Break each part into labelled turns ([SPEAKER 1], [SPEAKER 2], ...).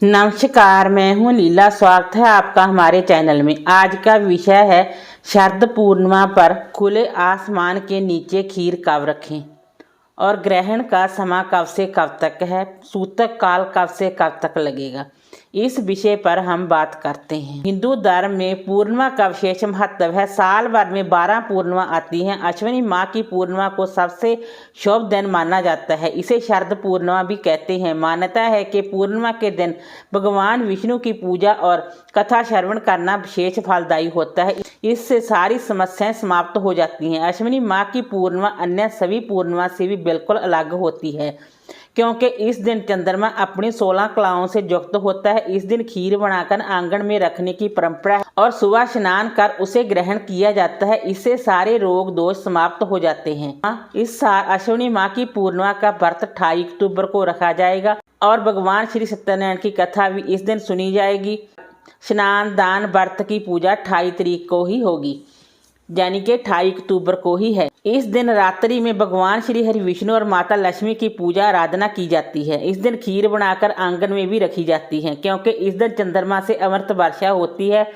[SPEAKER 1] नमस्कार, मैं हूं लीला। स्वागत है आपका हमारे चैनल में। आज का विषय है शरद पूर्णिमा पर खुले आसमान के नीचे खीर कब रखें और ग्रहण का समय कब से कब तक है, सूतक काल कब से कब तक लगेगा। इस विषय पर हम बात करते हैं। हिंदू धर्म में पूर्णिमा का विशेष महत्व है। साल भर में 12 पूर्णिमा आती हैं। अश्विनी माह की पूर्णिमा को सबसे शुभ दिन माना जाता है। इसे शरद पूर्णिमा भी कहते हैं। मान्यता है कि पूर्णिमा के दिन भगवान विष्णु की पूजा और कथा श्रवण करना विशेष फलदायी होता है। इससे सारी समस्याएं समाप्त हो जाती हैं। अश्विनी माह की पूर्णिमा अन्य सभी पूर्णिमा से भी बिल्कुल अलग होती है, क्योंकि इस दिन चंद्रमा अपनी 16 कलाओं से युक्त होता है। इस दिन खीर बनाकर आंगन में रखने की परंपरा है और सुबह स्नान कर उसे ग्रहण किया जाता है। इससे सारे रोग दोष समाप्त हो जाते हैं। इस साल अश्विनी माह की पूर्णिमा का व्रत 28 अक्टूबर को रखा जाएगा और भगवान श्री सत्यनारायण की कथा भी इस दिन सुनी जाएगी। स्नान दान व्रत की पूजा 28 तारीख को ही होगी, यानी कि 28 अक्टूबर को ही है। इस दिन रात्रि में भगवान श्री हरि विष्णु और माता लक्ष्मी की पूजा आराधना की जाती है। इस दिन खीर बनाकर आंगन में भी रखी जाती है, क्योंकि इस दिन चंद्रमा से अमृत वर्षा होती है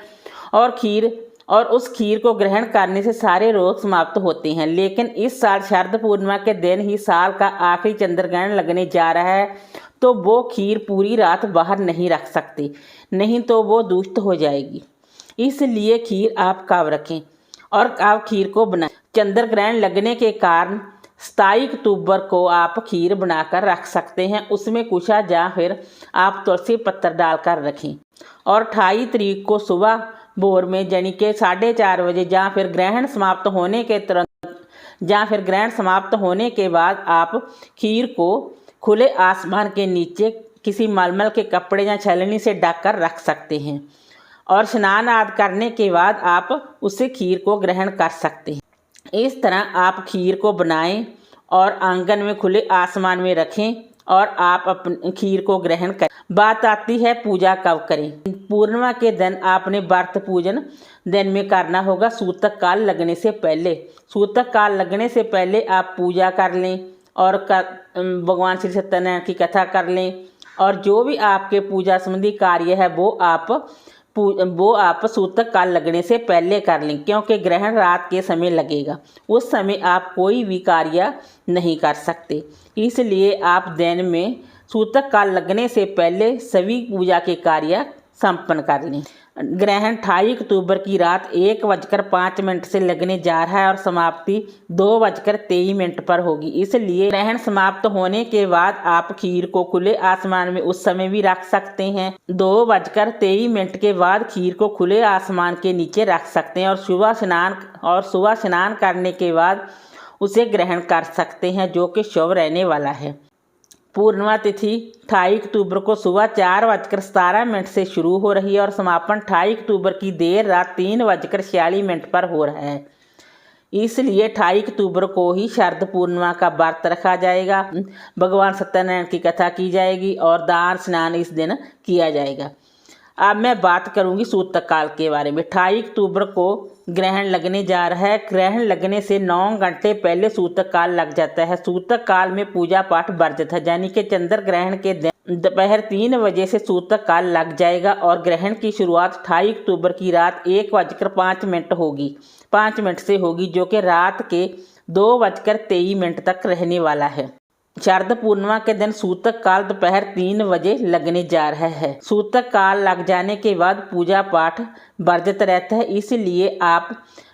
[SPEAKER 1] और उस खीर को ग्रहण करने से सारे रोग समाप्त होते हैं। लेकिन इस साल शरद पूर्णिमा के दिन ही साल का आखिरी चंद्र ग्रहण लगने जा रहा है, तो वो खीर पूरी रात बाहर नहीं रख सकते, नहीं तो वो दूषित हो जाएगी। इसलिए खीर आप कब रखें और कब खीर को बनाएं। चंद्र ग्रहण लगने के कारण 27 अक्टूबर को आप खीर बनाकर रख सकते हैं। उसमें कुशा या फिर आप तुलसी पत्तर डालकर रखें और 28 तारीख को सुबह भोर में यानी कि 4:30 बजे या फिर ग्रहण समाप्त होने के बाद आप खीर को खुले आसमान के नीचे किसी मलमल के कपड़े या छलनी से ढक कर रख सकते हैं और स्नान आदि करने के बाद आप उसे खीर को ग्रहण कर सकते हैं। इस तरह आप खीर को बनाएं और आंगन में खुले आसमान में रखें और आप अपनी खीर को ग्रहण करें। बात आती है पूजा कब करें। पूर्णिमा के दिन आपने व्रत पूजन दिन में करना होगा, सूतक काल लगने से पहले। सूतक काल लगने से पहले आप पूजा कर लें और भगवान श्री सत्यनारायण की कथा कर लें और जो भी आपके पूजा संबंधी कार्य है वो आप सूतक काल लगने से पहले कर लें, क्योंकि ग्रहण रात के समय लगेगा। उस समय आप कोई भी कार्य नहीं कर सकते। इसलिए आप दिन में सूतक काल लगने से पहले सभी पूजा के कार्य संपन्न कर लें। ग्रहण 28 अक्टूबर की रात 1:05 से लगने जा रहा है और समाप्ति 2:23 पर होगी। इसलिए ग्रहण समाप्त होने के बाद आप खीर को खुले आसमान में उस समय भी रख सकते हैं। 2:23 के बाद खीर को खुले आसमान के नीचे रख सकते हैं और सुबह स्नान करने के बाद उसे ग्रहण कर सकते हैं, जो कि शुभ रहने वाला है। पूर्णिमा तिथि 28 अक्टूबर को सुबह 4:17 से शुरू हो रही है और समापन 28 अक्टूबर की देर रात 3:46 पर हो रहा है। इसलिए 28 अक्टूबर को ही शरद पूर्णिमा का व्रत रखा जाएगा। भगवान सत्यनारायण की कथा की जाएगी और दान स्नान इस दिन किया जाएगा। अब मैं बात करूंगी सूतक काल के बारे में। 28 अक्टूबर को ग्रहण लगने जा रहा है। ग्रहण लगने से 9 घंटे पहले सूतक काल लग जाता है। सूतक काल में पूजा पाठ वर्जित है, यानी कि चंद्र ग्रहण के दिन दोपहर 3 बजे से सूतक काल लग जाएगा और ग्रहण की शुरुआत 28 अक्टूबर की रात 1:05 से होगी, जो कि रात के 2:23 तक रहने वाला है। शरद पूर्णिमा के दिन सूतक काल दोपहर 3 बजे लगने जा रहा है। सूतक काल लग जाने के बाद पूजा पाठ वर्जित रहता है। इसलिए आप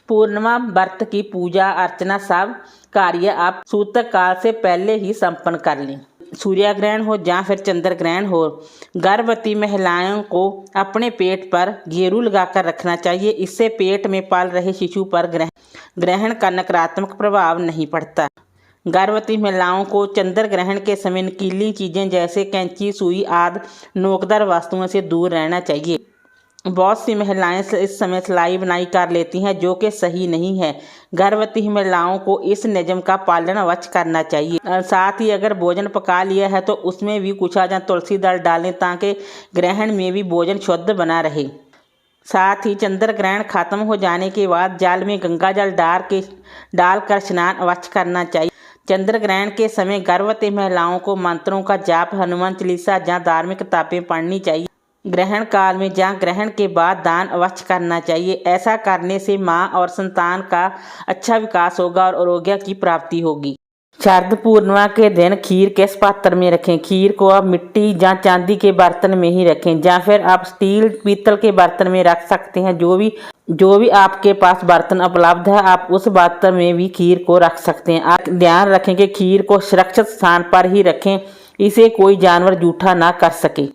[SPEAKER 1] पूर्णिमा व्रत की पूजा अर्चना सब कार्य आप सूतक काल से पहले ही संपन्न कर लें। सूर्य ग्रहण हो या फिर चंद्र ग्रहण हो, गर्भवती महिलाओं को अपने पेट पर घेरू लगाकर रखना चाहिए। इससे पेट में पाल रहे शिशु पर ग्रहण का नकारात्मक प्रभाव नहीं पड़ता। गर्भवती महिलाओं को चंद्र ग्रहण के समय नुकीली चीज़ें जैसे कैंची, सुई आदि नोकदार वस्तुओं से दूर रहना चाहिए। बहुत सी महिलाएं इस समय सिलाई बुनाई कर लेती हैं, जो कि सही नहीं है। गर्भवती महिलाओं को इस नियम का पालन अवश्य करना चाहिए। साथ ही अगर भोजन पका लिया है तो उसमें भी कुशा या तुलसी दल डालें, ताकि ग्रहण में भी भोजन शुद्ध बना रहे। साथ ही चंद्र ग्रहण खत्म हो जाने के बाद जल में गंगा जल डालकर स्नान अवश्य करना चाहिए, चंद्र ग्रहण के समय गर्भवती महिलाओं को मंत्रों का जाप, हनुमान चालीसा या धार्मिक किताबें पढ़नी चाहिए। ग्रहण काल में या ग्रहण के बाद दान अवश्य करना चाहिए। ऐसा करने से माँ और संतान का अच्छा विकास होगा और आरोग्य की प्राप्ति होगी। शरद पूर्णिमा के दिन खीर किस पात्र में रखें? खीर को आप मिट्टी या चांदी के बर्तन में ही रखें, या फिर आप स्टील, पीतल के बर्तन में रख सकते हैं। जो भी आपके पास बर्तन उपलब्ध है, आप उस बर्तन में भी खीर को रख सकते हैं। आप ध्यान रखें कि खीर को सुरक्षित स्थान पर ही रखें, इसे कोई जानवर जूठा ना कर सके।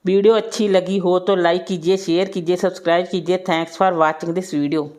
[SPEAKER 1] वीडियो अच्छी लगी हो तो लाइक कीजिए, शेयर कीजिए, सब्सक्राइब कीजिए। Thanks for watching this video.